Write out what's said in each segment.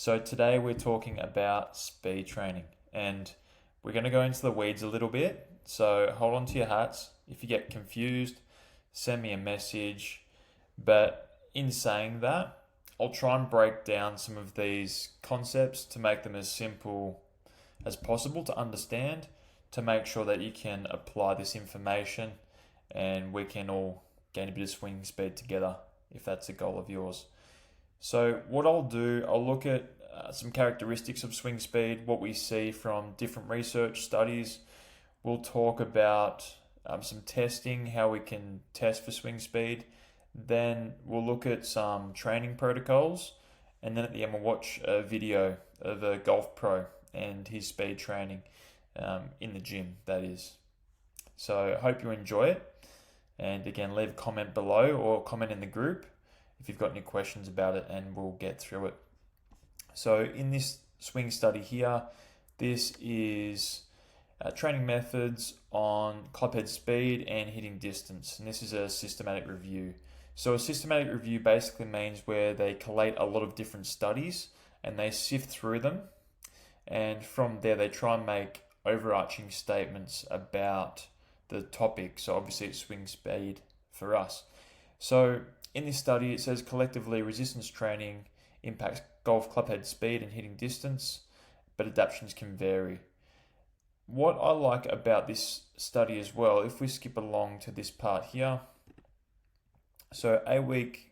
So today we're talking about speed training and we're going to go into the weeds a little bit. So hold on to your hats. If you get confused, send me a message. But in saying that, I'll try and break down some of these concepts to make them as simple as possible to understand, to make sure that you can apply this information and we can all gain a bit of swing speed together if that's a goal of yours. So what I'll do, I'll look at some characteristics of swing speed, what we see from different research studies. We'll talk about some testing, how we can test for swing speed. Then we'll look at some training protocols. And then at the end, we'll watch a video of a golf pro and his speed training in the gym, that is. So I hope you enjoy it. And again, leave a comment below or comment in the group if you've got any questions about it, and we'll get through it. So in this swing study here, this is training methods on clubhead speed and hitting distance, and this is a systematic review. So a systematic review basically means where they collate a lot of different studies and they sift through them, and from there they try and make overarching statements about the topic. So obviously it's swing speed for us. So in this study, it says collectively resistance training impacts golf clubhead speed and hitting distance, but adaptations can vary. What I like about this study as well, if we skip along to this part here, so 8-week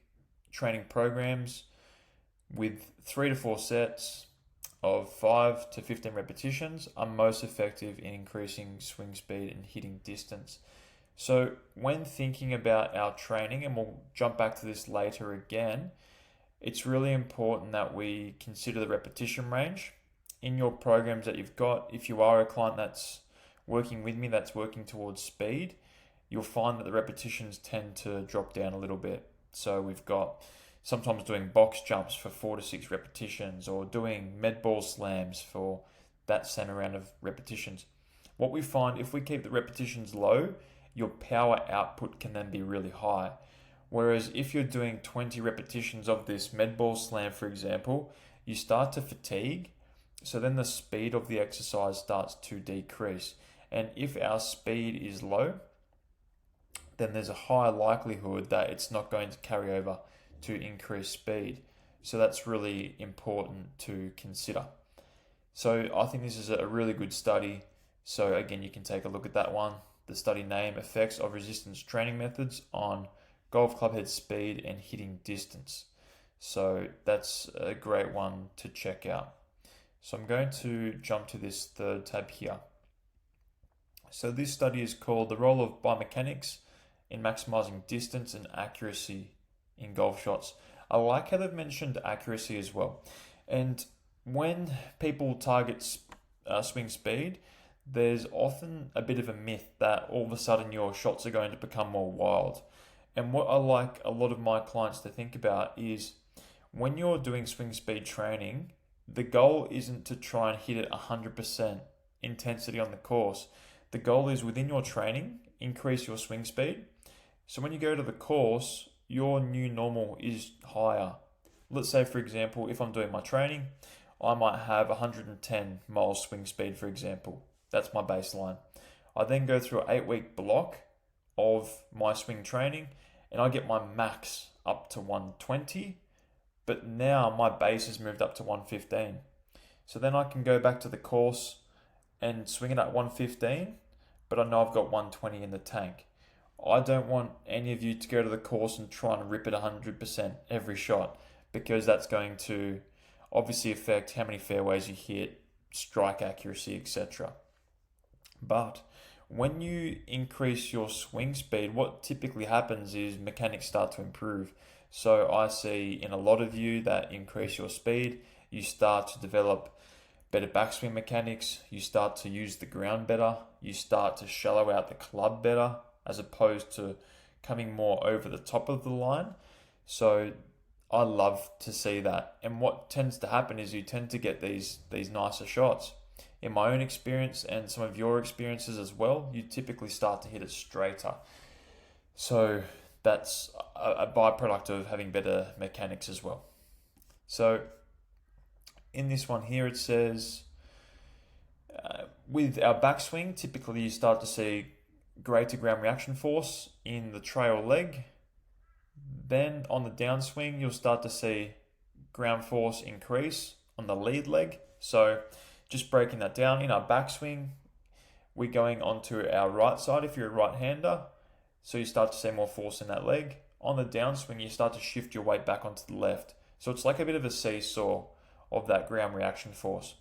training programs with 3 to 4 sets of 5 to 15 repetitions are most effective in increasing swing speed and hitting distance. So when thinking about our training, and we'll jump back to this later again, it's really important that we consider the repetition range in your programs that you've got. If you are a client that's working with me, that's working towards speed, you'll find that the repetitions tend to drop down a little bit. So we've got sometimes doing box jumps for 4 to 6 repetitions, or doing med ball slams for that same amount of repetitions. What we find, if we keep the repetitions low, your power output can then be really high. Whereas if you're doing 20 repetitions of this med ball slam, for example, you start to fatigue. So then the speed of the exercise starts to decrease. And if our speed is low, then there's a higher likelihood that it's not going to carry over to increase speed. So that's really important to consider. So I think this is a really good study. So again, you can take a look at that one. The study name, Effects of Resistance Training Methods on Golf Clubhead Speed and Hitting Distance. So that's a great one to check out. So I'm going to jump to this third tab here. So this study is called The Role of Biomechanics in Maximizing Distance and Accuracy in Golf Shots. I like how they've mentioned accuracy as well. And when people target swing speed, there's often a bit of a myth that all of a sudden your shots are going to become more wild. And what I like a lot of my clients to think about is when you're doing swing speed training, the goal isn't to try and hit it 100% intensity on the course. The goal is within your training, increase your swing speed. So when you go to the course, your new normal is higher. Let's say, for example, if I'm doing my training, I might have 110 miles swing speed, for example. That's my baseline. I then go through an 8-week block of my swing training and I get my max up to 120, but now my base has moved up to 115. So then I can go back to the course and swing it at 115, but I know I've got 120 in the tank. I don't want any of you to go to the course and try and rip it 100% every shot, because that's going to obviously affect how many fairways you hit, strike accuracy, etc. But when you increase your swing speed, what typically happens is mechanics start to improve. So I see in a lot of you that increase your speed, you start to develop better backswing mechanics, you start to use the ground better, you start to shallow out the club better, as opposed to coming more over the top of the line. So I love to see that. And what tends to happen is you tend to get these nicer shots. In my own experience and some of your experiences as well, you typically start to hit it straighter. So that's a byproduct of having better mechanics as well. So in this one here, it says, with our backswing, typically you start to see greater ground reaction force in the trail leg. Then on the downswing, you'll start to see ground force increase on the lead leg. So just breaking that down, in our backswing, we're going onto our right side if you're a right-hander. So you start to see more force in that leg. On the downswing, you start to shift your weight back onto the left. So it's like a bit of a seesaw of that ground reaction force.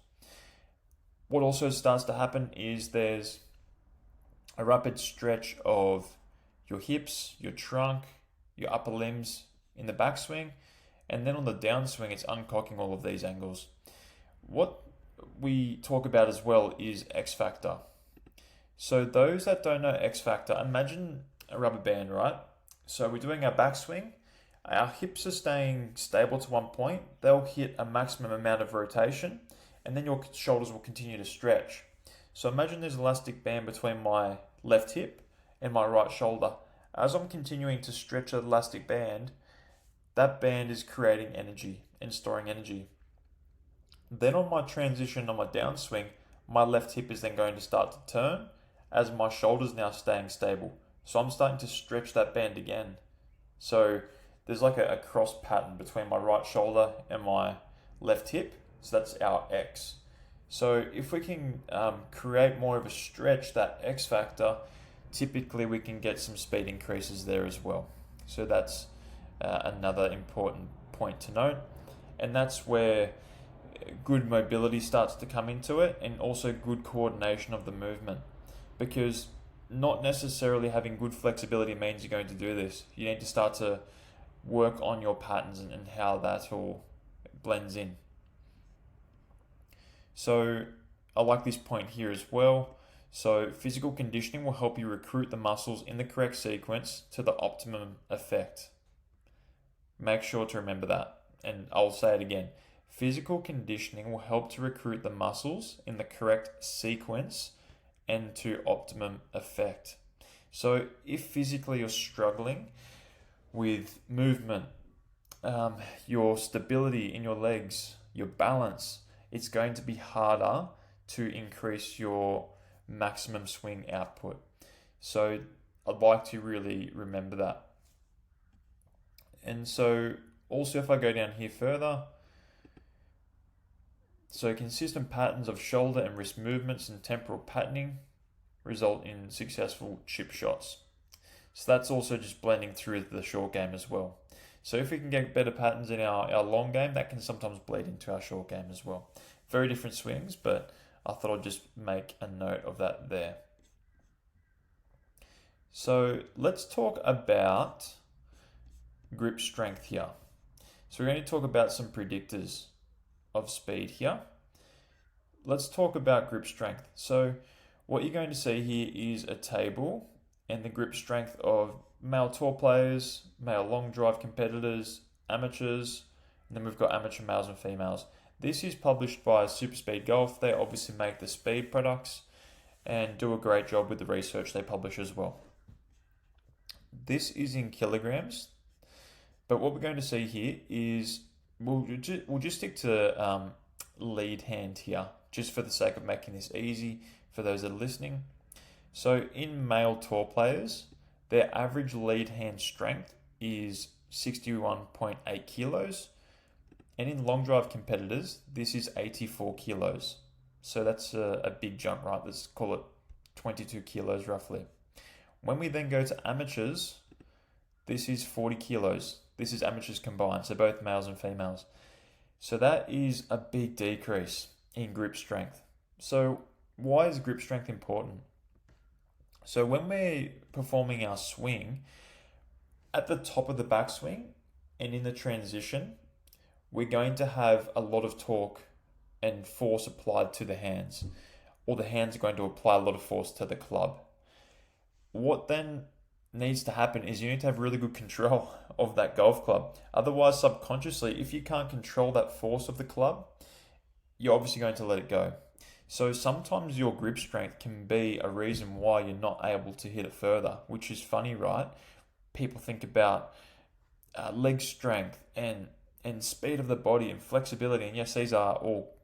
What also starts to happen is there's a rapid stretch of your hips, your trunk, your upper limbs in the backswing, and then on the downswing, it's uncocking all of these angles. What we talk about as well is X factor. So those that don't know X factor, imagine a rubber band, right? So we're doing our backswing, our hips are staying stable to one point, they'll hit a maximum amount of rotation, and then your shoulders will continue to stretch. So imagine there's an elastic band between my left hip and my right shoulder. As I'm continuing to stretch the elastic band, that band is creating energy and storing energy. Then on my transition on my downswing, my left hip is then going to start to turn as my shoulder's now staying stable. So I'm starting to stretch that band again. So there's like a cross pattern between my right shoulder and my left hip. So that's our X. So if we can create more of a stretch, that X factor, typically we can get some speed increases there as well. So that's another important point to note. And that's where good mobility starts to come into it, and also good coordination of the movement. Because not necessarily having good flexibility means you're going to do this. You need to start to work on your patterns and how that all blends in. So I like this point here as well. So physical conditioning will help you recruit the muscles in the correct sequence to the optimum effect. Make sure to remember that. And I'll say it again. Physical conditioning will help to recruit the muscles in the correct sequence and to optimum effect. So if physically you're struggling with movement, your stability in your legs, your balance, it's going to be harder to increase your maximum swing output. So I'd like to really remember that. And so also if I go down here further, so consistent patterns of shoulder and wrist movements and temporal patterning result in successful chip shots. So that's also just blending through the short game as well. So if we can get better patterns in our long game, that can sometimes bleed into our short game as well. Very different swings, but I thought I'd just make a note of that there. So let's talk about grip strength here. So we're going to talk about some predictors of speed here. Let's talk about grip strength. So what you're going to see here is a table and the grip strength of male tour players, male long drive competitors, amateurs, and then we've got amateur males and females. This is published by Super Speed Golf. They obviously make the speed products and do a great job with the research they publish as well. This is in kilograms, but what we're going to see here is we'll just stick to lead hand here, just for the sake of making this easy for those that are listening. So in male tour players, their average lead hand strength is 61.8 kilos. And in long drive competitors, this is 84 kilos. So that's a big jump, right? Let's call it 22 kilos roughly. When we then go to amateurs, this is 40 kilos. This is amateurs combined, so both males and females. So that is a big decrease in grip strength. So why is grip strength important? So when we're performing our swing, at the top of the backswing and in the transition, we're going to have a lot of torque and force applied to the hands, or the hands are going to apply a lot of force to the club. What then needs to happen is you need to have really good control of that golf club. Otherwise, subconsciously, if you can't control that force of the club, you're obviously going to let it go. So sometimes your grip strength can be a reason why you're not able to hit it further, which is funny, right? People think about leg strength and and speed of the body and flexibility. And yes, these are all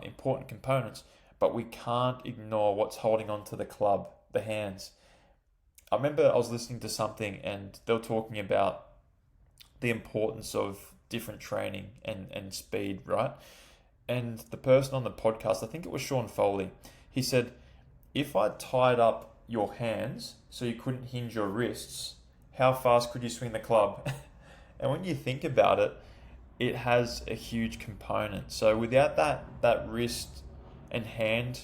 important components, but we can't ignore what's holding on to the club, the hands. I remember I was listening to something and they were talking about the importance of different training and speed, right? And the person on the podcast, I think it was Sean Foley, he said, if I tied up your hands so you couldn't hinge your wrists, how fast could you swing the club? And when you think about it, it has a huge component. So without that wrist and hand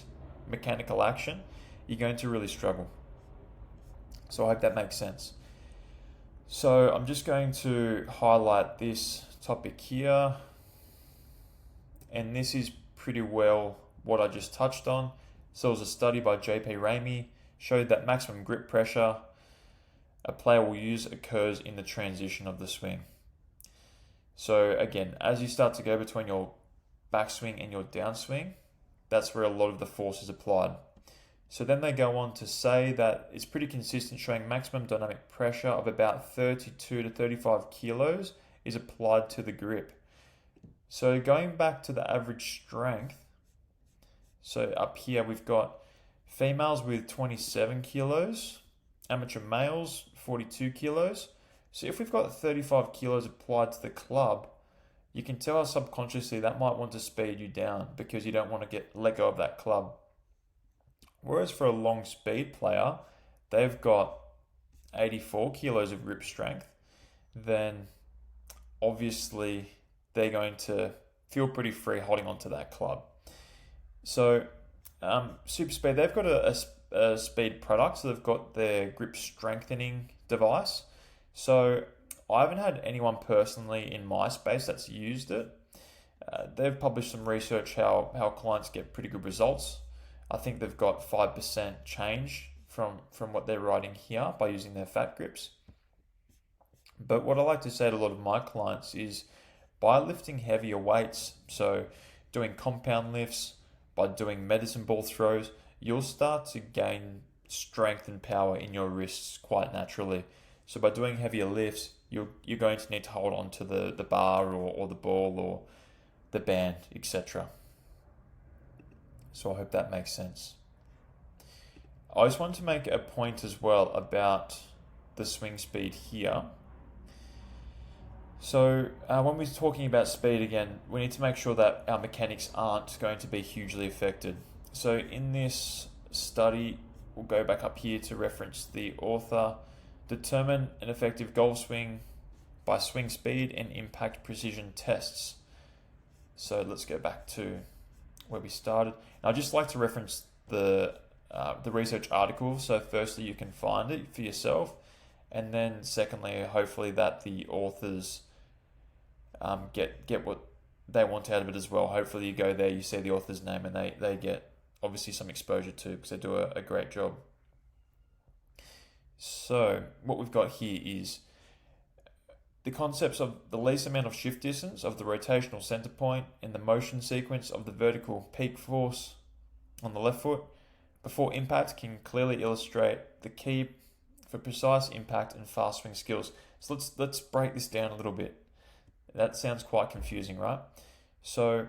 mechanical action, you're going to really struggle. So I hope that makes sense. So I'm just going to highlight this topic here. And this is pretty well what I just touched on. So it was a study by J.P. Ramey, showed that maximum grip pressure a player will use occurs in the transition of the swing. So again, as you start to go between your backswing and your downswing, that's where a lot of the force is applied. So then they go on to say that it's pretty consistent, showing maximum dynamic pressure of about 32 to 35 kilos is applied to the grip. So going back to the average strength, so up here we've got females with 27 kilos, amateur males 42 kilos. So if we've got 35 kilos applied to the club, you can tell us subconsciously that might want to speed you down because you don't want to let go of that club. Whereas for a long speed player, they've got 84 kilos of grip strength, then obviously they're going to feel pretty free holding onto that club. So Super Speed, they've got a speed product, so they've got their grip strengthening device. So I haven't had anyone personally in my space that's used it. They've published some research how clients get pretty good results. I think they've got 5% change from what they're writing here by using their fat grips. But what I like to say to a lot of my clients is by lifting heavier weights, so doing compound lifts, by doing medicine ball throws, you'll start to gain strength and power in your wrists quite naturally. So by doing heavier lifts, you're going to need to hold on to the bar or the ball or the band, etc. So I hope that makes sense. I just want to make a point as well about the swing speed here. So when we're talking about speed again, we need to make sure that our mechanics aren't going to be hugely affected. So in this study, we'll go back up here to reference the author, determine an effective golf swing by swing speed and impact precision tests. So let's go back to where we started. And I'd just like to reference the research article. So firstly, you can find it for yourself. And then secondly, hopefully that the authors get what they want out of it as well. Hopefully you go there, you see the author's name, and they get obviously some exposure too, because they do a great job. So what we've got here is the concepts of the least amount of shift distance of the rotational center point and the motion sequence of the vertical peak force on the left foot before impact can clearly illustrate the key for precise impact and fast swing skills. So let's break this down a little bit. That sounds quite confusing, right? So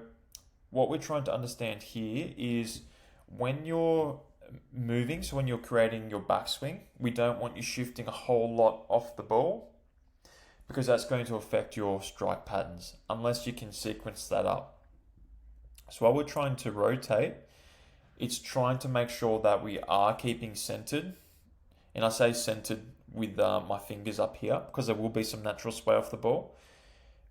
what we're trying to understand here is when you're moving, so when you're creating your backswing, we don't want you shifting a whole lot off the ball because that's going to affect your strike patterns unless you can sequence that up. So while we're trying to rotate, it's trying to make sure that we are keeping centered. And I say centered with my fingers up here because there will be some natural sway off the ball,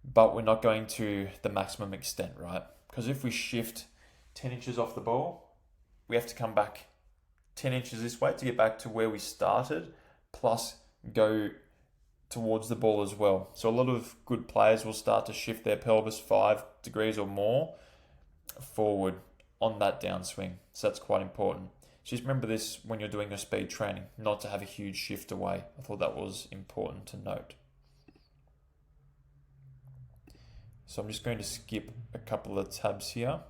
but we're not going to the maximum extent, right? Because if we shift 10 inches off the ball, we have to come back 10 inches this way to get back to where we started, plus go towards the ball as well. So a lot of good players will start to shift their pelvis 5 degrees or more forward on that downswing. So that's quite important. Just remember this when you're doing your speed training, not to have a huge shift away. I thought that was important to note. So I'm just going to skip a couple of tabs here.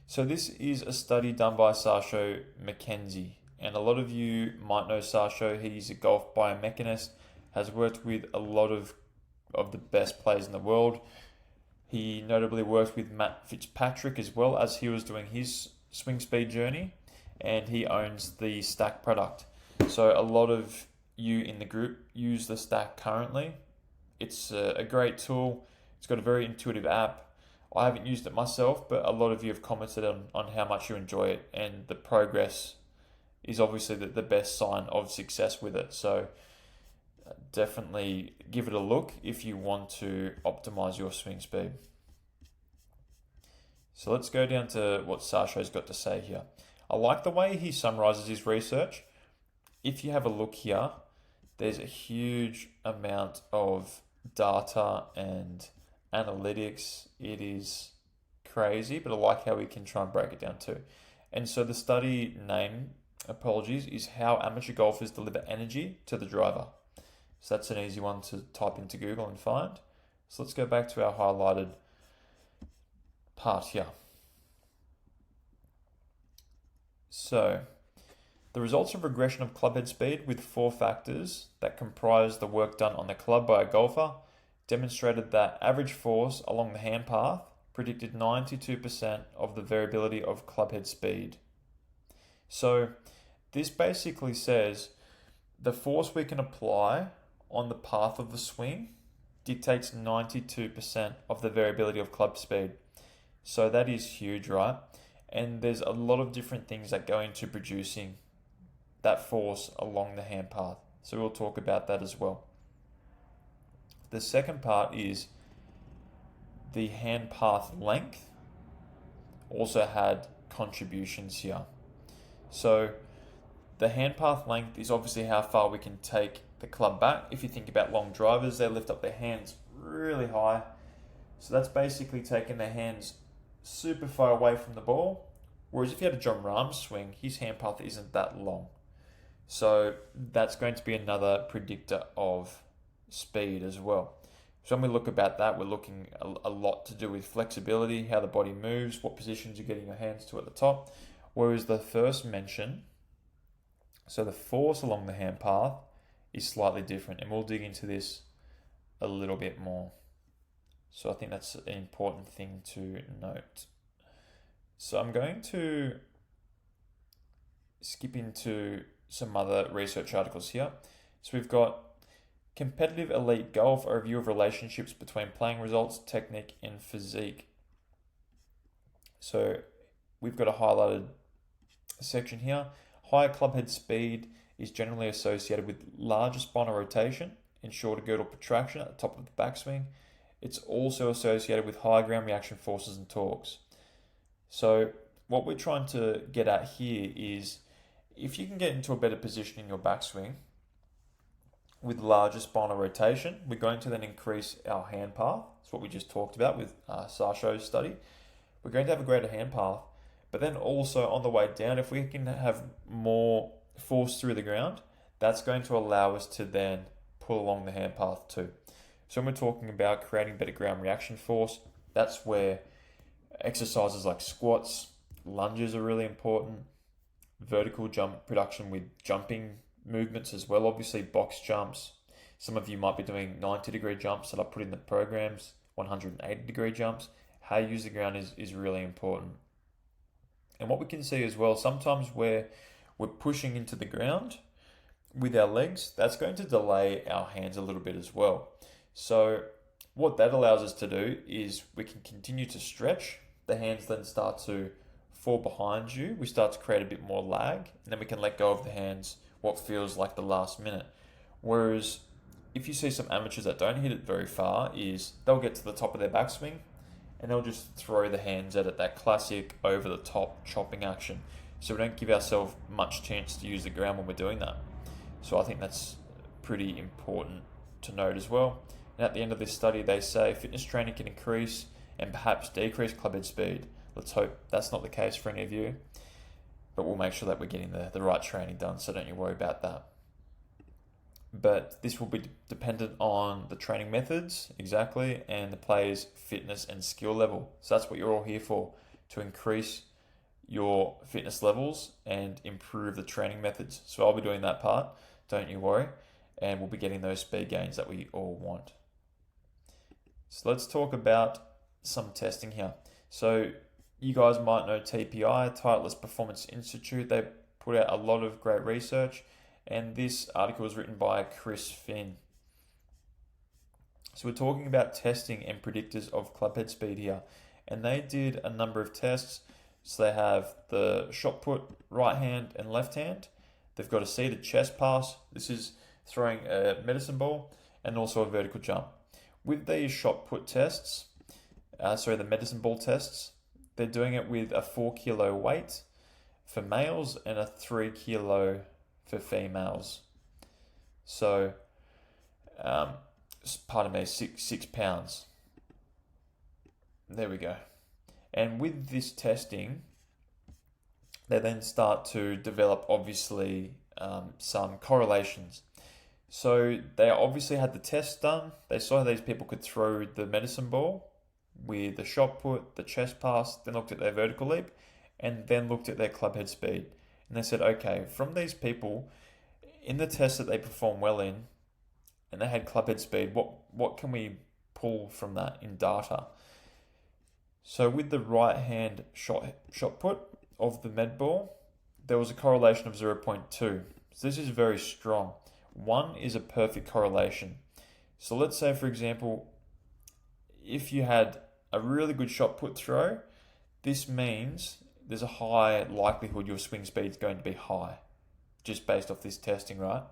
So this is a study done by Sasho MacKenzie. And a lot of you might know Sasho. He's a golf biomechanist, has worked with a lot of the best players in the world. He notably worked with Matt Fitzpatrick as well as he was doing his swing speed journey, and he owns the Stack product. So a lot of you in the group use the Stack currently. It's a great tool. It's got a very intuitive app. I haven't used it myself, but a lot of you have commented on how much you enjoy it, and the progress is obviously the best sign of success with it. So definitely give it a look if you want to optimize your swing speed. So let's go down to what Sasho's got to say here. I like the way he summarizes his research. If you have a look here, there's a huge amount of data and analytics. It is crazy, but I like how we can try and break it down too. And so the study name, is How Amateur Golfers Deliver Energy to the Driver. So that's an easy one to type into Google and find. So let's go back to our highlighted part here. So the results of regression of clubhead speed with 4 factors that comprise the work done on the club by a golfer demonstrated that average force along the hand path predicted 92% of the variability of clubhead speed. So this basically says the force we can apply on the path of the swing dictates 92% of the variability of club speed. So that is huge, right? And there's a lot of different things that go into producing that force along the hand path. So we'll talk about that as well. The second part is the hand path length also had contributions here. So the hand path length is obviously how far we can take the club back. If you think about long drivers, they lift up their hands really high. So that's basically taking their hands super far away from the ball. Whereas if you had a John Rahm swing, his hand path isn't that long. So that's going to be another predictor of speed as well. So when we look about that, we're looking a lot to do with flexibility, how the body moves, what positions you're getting your hands to at the top. Whereas the first mention, so the force along the hand path is slightly different, and we'll dig into this a little bit more. So I think that's an important thing to note. So I'm going to skip into some other research articles here. So we've got Competitive Elite Golf, a review of relationships between playing results, technique, and physique. So we've got a highlighted section here. Higher clubhead speed is generally associated with larger spinal rotation and shorter girdle protraction at the top of the backswing. It's also associated with higher ground reaction forces and torques. So what we're trying to get at here is if you can get into a better position in your backswing with larger spinal rotation, we're going to then increase our hand path. That's what we just talked about with Sasho's study. We're going to have a greater hand path, but then also on the way down, if we can have more force through the ground, that's going to allow us to then pull along the hand path too. So when we're talking about creating better ground reaction force, that's where exercises like squats, lunges are really important. Vertical jump production with jumping movements as well. Obviously box jumps. Some of you might be doing 90-degree jumps that I put in the programs, 180-degree jumps. How you use the ground is really important. And what we can see as well, sometimes where we're pushing into the ground with our legs, that's going to delay our hands a little bit as well. So what that allows us to do is we can continue to stretch. The hands then start to fall behind you. We start to create a bit more lag, and then we can let go of the hands what feels like the last minute. Whereas if you see some amateurs that don't hit it very far, is they'll get to the top of their backswing and they'll just throw the hands at it, that classic over the top chopping action. So we don't give ourselves much chance to use the ground when we're doing that. So I think that's pretty important to note as well. And at the end of this study, they say fitness training can increase and perhaps decrease clubhead speed. Let's hope that's not the case for any of you, but we'll make sure that we're getting the right training done, so don't you worry about that. But this will be dependent on the training methods, exactly, and the player's fitness and skill level. So that's what you're all here for, to increase your fitness levels and improve the training methods. So I'll be doing that part, don't you worry, and we'll be getting those speed gains that we all want. So let's talk about some testing here. So you guys might know TPI, Titleist Performance Institute. They put out a lot of great research, and this article was written by Chris Finn. So we're talking about testing and predictors of clubhead speed here, and they did a number of tests. So they have the shot put, right hand and left hand. They've got a seated chest pass. This is throwing a medicine ball, and also a vertical jump. With these shot put tests, the medicine ball tests, they're doing it with a 4 kilo weight for males and a 3 kilo for females. So, pardon me, 6 pounds. There we go. And with this testing, they then start to develop, obviously, some correlations. So they obviously had the test done. They saw how these people could throw the medicine ball with the shot put, the chest pass, then looked at their vertical leap, and then looked at their clubhead speed. And they said, okay, from these people, in the tests that they performed well in, and they had clubhead speed, what can we pull from that in data? So with the right hand shot put of the med ball, there was a correlation of 0.2. So this is very strong. 1 is a perfect correlation. So let's say, for example, if you had a really good shot put throw, this means there's a high likelihood your swing speed is going to be high, just based off this testing, right?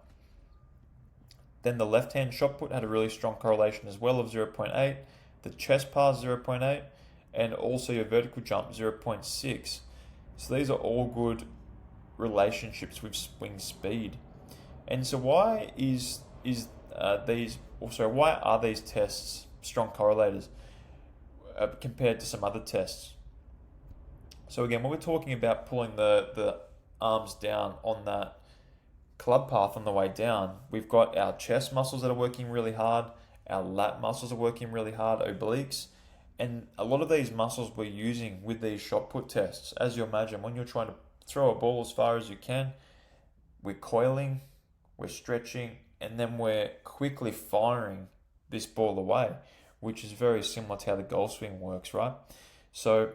Then the left hand shot put had a really strong correlation as well of 0.8, the chest pass 0.8, and also your vertical jump 0.6. So these are all good relationships with swing speed. And so why are these tests strong correlators compared to some other tests? So again, when we're talking about pulling the arms down on that club path on the way down, we've got our chest muscles that are working really hard, our lat muscles are working really hard, obliques, and a lot of these muscles we're using with these shot put tests. As you imagine, when you're trying to throw a ball as far as you can, we're coiling, we're stretching, and then we're quickly firing this ball away, which is very similar to how the golf swing works, right? So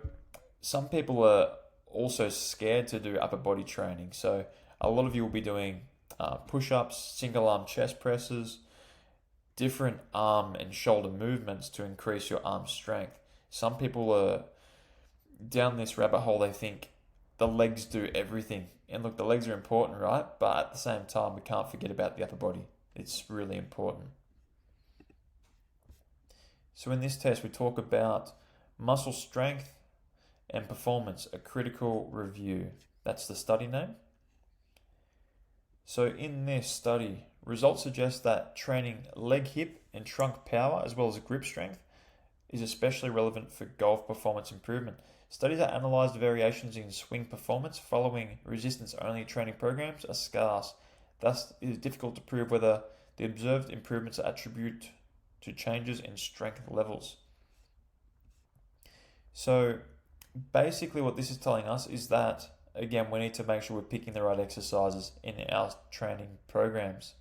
some people are also scared to do upper body training. So a lot of you will be doing push-ups, single arm chest presses, different arm and shoulder movements to increase your arm strength. Some people are down this rabbit hole. They think the legs do everything. And look, the legs are important, right? But at the same time, we can't forget about the upper body. It's really important. So in this test, we talk about muscle strength and performance, a critical review. That's the study name. So in this study, results suggest that training leg, hip, and trunk power, as well as grip strength, is especially relevant for golf performance improvement. Studies that analysed variations in swing performance following resistance-only training programs are scarce. Thus, it is difficult to prove whether the observed improvements are attributed to changes in strength levels. So, basically what this is telling us is that, again, we need to make sure we're picking the right exercises in our training programs.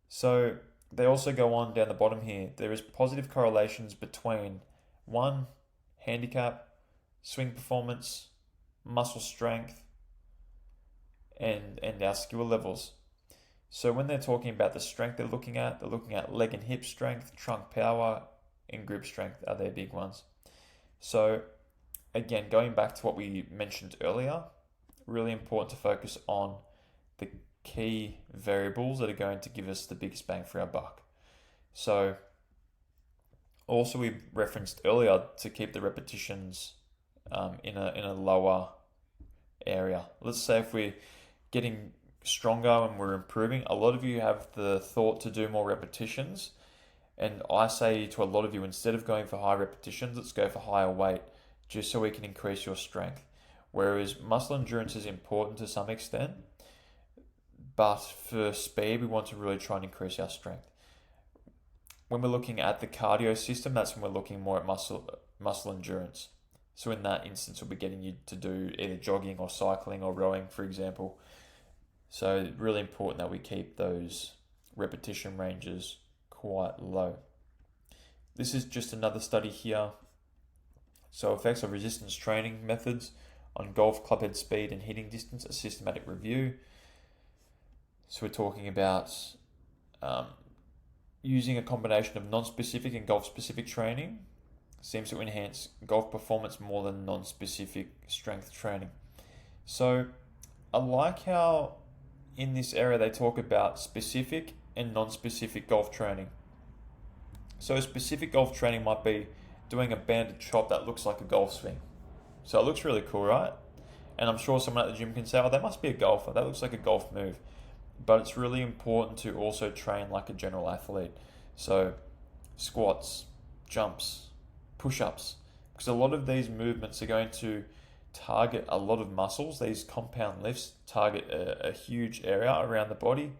So, they also go on down the bottom here. There is positive correlations between 1, handicap, swing performance, muscle strength, and our skill levels. So when they're talking about the strength they're looking at leg and hip strength, trunk power, and grip strength are their big ones. So again, going back to what we mentioned earlier, really important to focus on the key variables that are going to give us the biggest bang for our buck. So also we referenced earlier to keep the repetitions in a lower area. Let's say if we're getting stronger and we're improving, a lot of you have the thought to do more repetitions, and I say to a lot of you, instead of going for high repetitions, let's go for higher weight, just so we can increase your strength. Whereas muscle endurance is important to some extent, but for speed we want to really try and increase our strength. When we're looking at the cardio system, that's when we're looking more at muscle endurance. So in that instance, we'll be getting you to do either jogging or cycling or rowing, for example. So really important that we keep those repetition ranges quite low. This is just another study here So effects of resistance training methods on golf clubhead speed and hitting distance, a systematic review. So we're talking about using a combination of non-specific and golf-specific training seems to enhance golf performance more than non-specific strength training. So I like how in this area they talk about specific and non-specific golf training. So specific golf training might be doing a banded chop that looks like a golf swing. So it looks really cool, right? And I'm sure someone at the gym can say, oh, that must be a golfer. That looks like a golf move. But it's really important to also train like a general athlete. So squats, jumps, push-ups. Because a lot of these movements are going to target a lot of muscles. These compound lifts target a huge area around the body.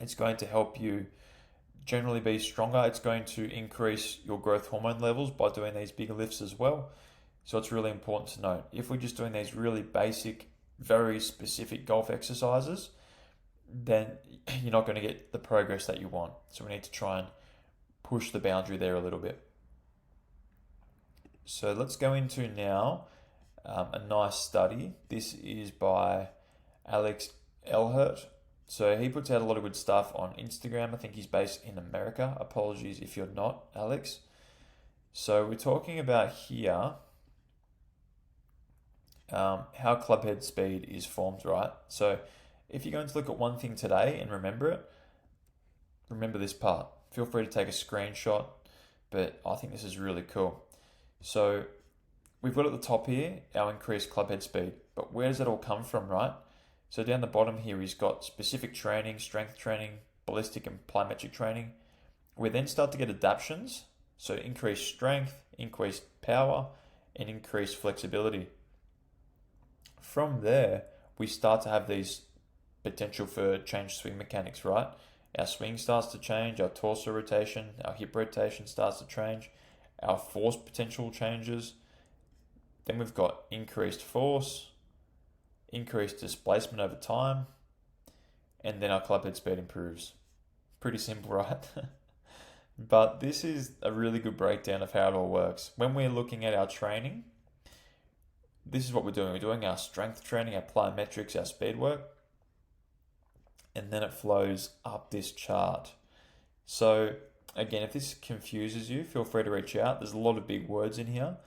It's going to help you generally be stronger. It's going to increase your growth hormone levels by doing these bigger lifts as well. So it's really important to note. If we're just doing these really basic, very specific golf exercises, then you're not going to get the progress that you want. So we need to try and push the boundary there a little bit. So let's go into now a nice study. This is by Alex Elhert. So he puts out a lot of good stuff on Instagram. I think he's based in America. Apologies if you're not, Alex. So we're talking about here how clubhead speed is formed, right? So if you're going to look at one thing today and remember it, remember this part. Feel free to take a screenshot, but I think this is really cool. So we've got at the top here our increased clubhead speed, but where does it all come from, right? So down the bottom here, he's got specific training, strength training, ballistic and plyometric training. We then start to get adaptations, so increased strength, increased power, and increased flexibility. From there, we start to have these potential for changed swing mechanics, right? Our swing starts to change, our torso rotation, our hip rotation starts to change, our force potential changes. Then we've got increased force, increased displacement over time, and then our clubhead speed improves. Pretty simple, right? But this is a really good breakdown of how it all works. When we're looking at our training, this is what we're doing. We're doing our strength training, our plyometrics, our speed work, and then it flows up this chart. So again, if this confuses you, feel free to reach out. There's a lot of big words in here,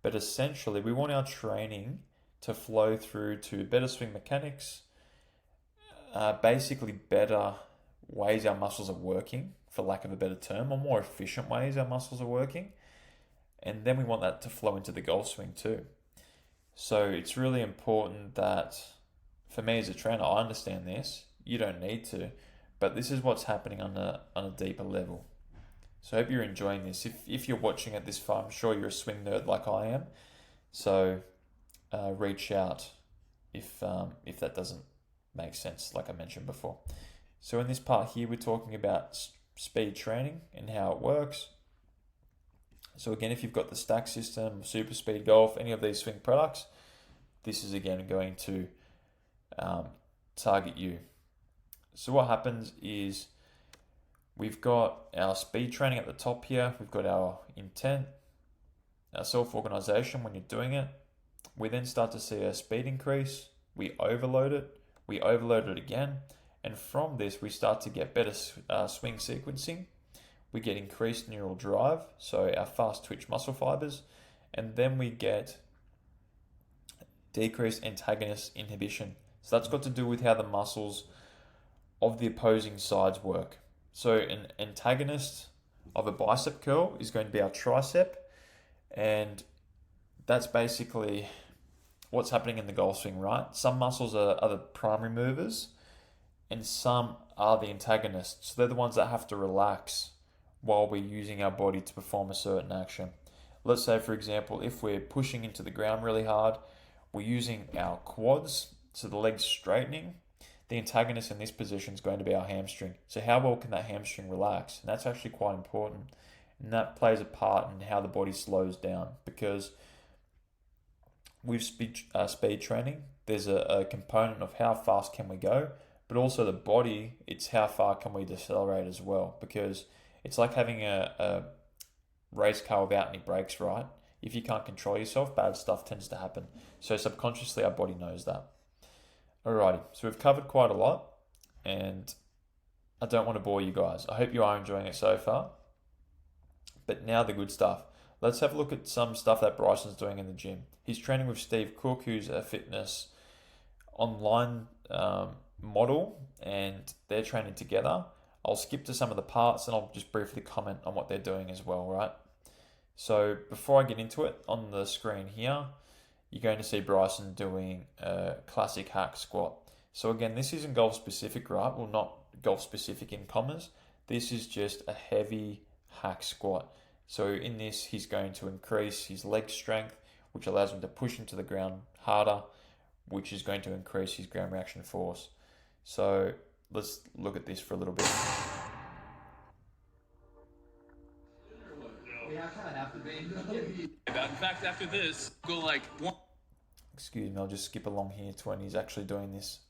but essentially we want our training to flow through to better swing mechanics, basically better ways our muscles are working, for lack of a better term, or more efficient ways our muscles are working. And then we want that to flow into the golf swing too. So it's really important that, for me as a trainer, I understand this. You don't need to, but this is what's happening on a deeper level. So I hope you're enjoying this. If you're watching it this far, I'm sure you're a swing nerd like I am. So reach out if that doesn't make sense, like I mentioned before. So in this part here, we're talking about speed training and how it works. So again, if you've got the stack system, super speed golf, any of these swing products, this is again going to target you. So what happens is we've got our speed training at the top here. We've got our intent, our self-organization when you're doing it. We then start to see a speed increase. We overload it again. And from this, we start to get better swing sequencing. We get increased neural drive, so our fast twitch muscle fibers. And then we get decreased antagonist inhibition. So that's got to do with how the muscles of the opposing sides work. So an antagonist of a bicep curl is going to be our tricep. And that's basically what's happening in the golf swing, right? Some muscles are the primary movers and some are the antagonists. So they're the ones that have to relax while we're using our body to perform a certain action. Let's say, for example, if we're pushing into the ground really hard, we're using our quads, so the legs straightening. The antagonist in this position is going to be our hamstring. So how well can that hamstring relax? And that's actually quite important. And that plays a part in how the body slows down, because with speed training, there's a component of how fast can we go, but also the body, it's how far can we decelerate as well, because it's like having a race car without any brakes, right? if you can't control yourself, bad stuff tends to happen. So subconsciously, our body knows that. Alrighty, so we've covered quite a lot, and I don't want to bore you guys. I hope you are enjoying it so far. But now the good stuff. Let's have a look at some stuff that Bryson's doing in the gym. He's training with Steve Cook, who's a fitness online model, and they're training together. I'll skip to some of the parts and I'll just briefly comment on what they're doing as well, right? So before I get into it, on the screen here, you're going to see Bryson doing a classic hack squat. So again, this isn't golf specific, right? Well, not golf specific in commas. This is just a heavy hack squat. So in this, he's going to increase his leg strength, which allows him to push into the ground harder, which is going to increase his ground reaction force. So let's look at this for a little bit. In fact, after this, go like one. Excuse me, I'll just skip along here to when he's actually doing this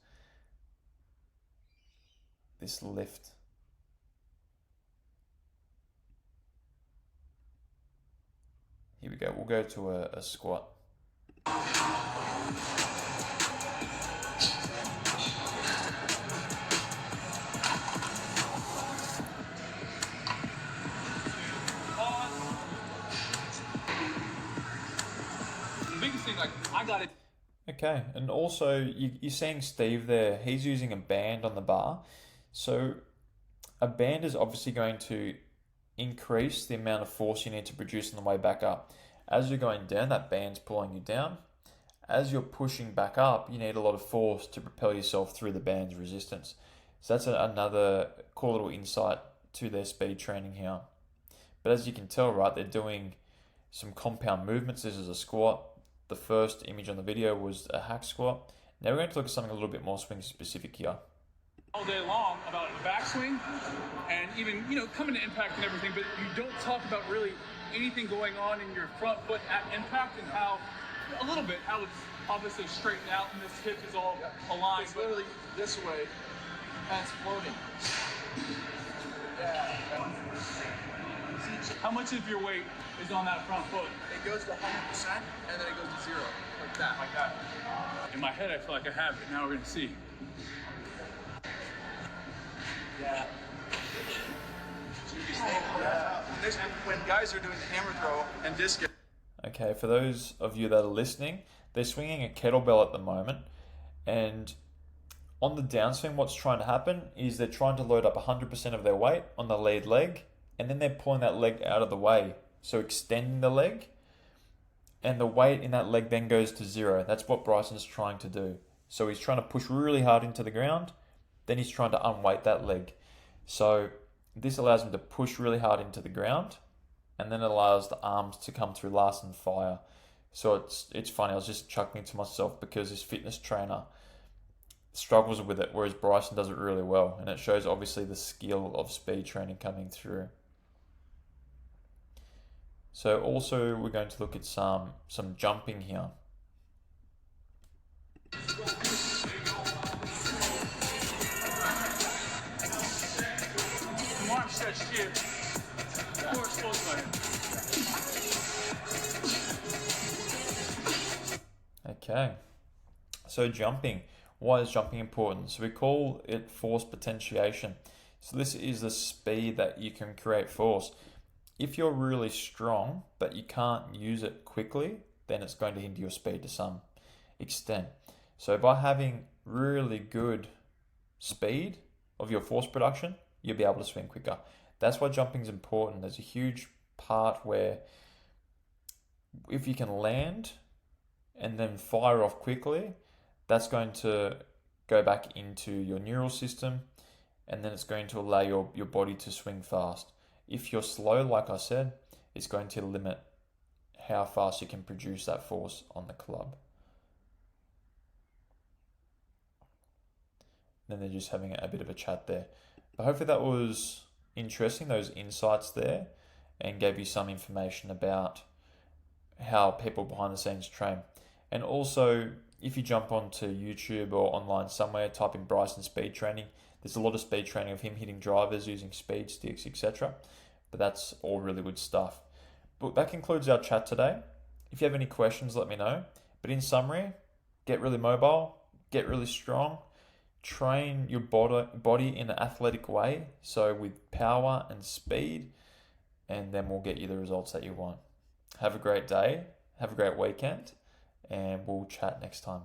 lift. Here we go. We'll go to a squat. The biggest thing, like, I got it. Okay, and also you're seeing Steve there. He's using a band on the bar. So a band is obviously going to increase the amount of force you need to produce on the way back up. As you're going down, that band's pulling you down. As you're pushing back up, you need a lot of force to propel yourself through the band's resistance. So that's another cool little insight to their speed training here. But as you can tell, right, they're doing some compound movements. This is a squat. The first image on the video was a hack squat. Now we're going to look at something a little bit more swing specific here. All day long about backswing and even, coming to impact and everything, but you don't talk about really anything going on in your front foot at impact and how, a little bit, how it's obviously straightened out and this hip is all aligned. It's literally this way and it's floating. Yeah. How much of your weight is on that front foot? It goes to 100% and then it goes to 0, like that. Like that. In my head, I feel like I have it. Now we're going to see. Yeah. When guys are doing the hammer throw and disc. Okay, for those of you that are listening, they're swinging a kettlebell at the moment, and on the downswing, what's trying to happen is they're trying to load up 100% of their weight on the lead leg, and then they're pulling that leg out of the way, so extending the leg, and the weight in that leg then goes to 0. That's what Bryson's trying to do. So he's trying to push really hard into the ground, then he's trying to unweight that leg. So this allows him to push really hard into the ground, and then it allows the arms to come through last and fire. So it's funny, I was just chuckling to myself because this fitness trainer struggles with it, whereas Bryson does it really well, and it shows obviously the skill of speed training coming through. So also we're going to look at some jumping here. More I'm stretched here, more exposed by it. Okay, so jumping. Why is jumping important? So we call it force potentiation. So this is the speed that you can create force. If you're really strong, but you can't use it quickly, then it's going to hinder your speed to some extent. So by having really good speed of your force production, you'll be able to swing quicker. That's why jumping is important. There's a huge part where if you can land and then fire off quickly, that's going to go back into your neural system, and then it's going to allow your body to swing fast. If you're slow, like I said, it's going to limit how fast you can produce that force on the club. Then they're just having a bit of a chat there. But hopefully that was interesting, those insights there, and gave you some information about how people behind the scenes train. And also, if you jump onto YouTube or online somewhere, type in Bryson speed training, there's a lot of speed training of him hitting drivers using speed sticks, etc. But that's all really good stuff. But that concludes our chat today. If you have any questions, let me know. But in summary, get really mobile, get really strong, train your body in an athletic way, so with power and speed, and then we'll get you the results that you want. Have a great day, have a great weekend, and we'll chat next time.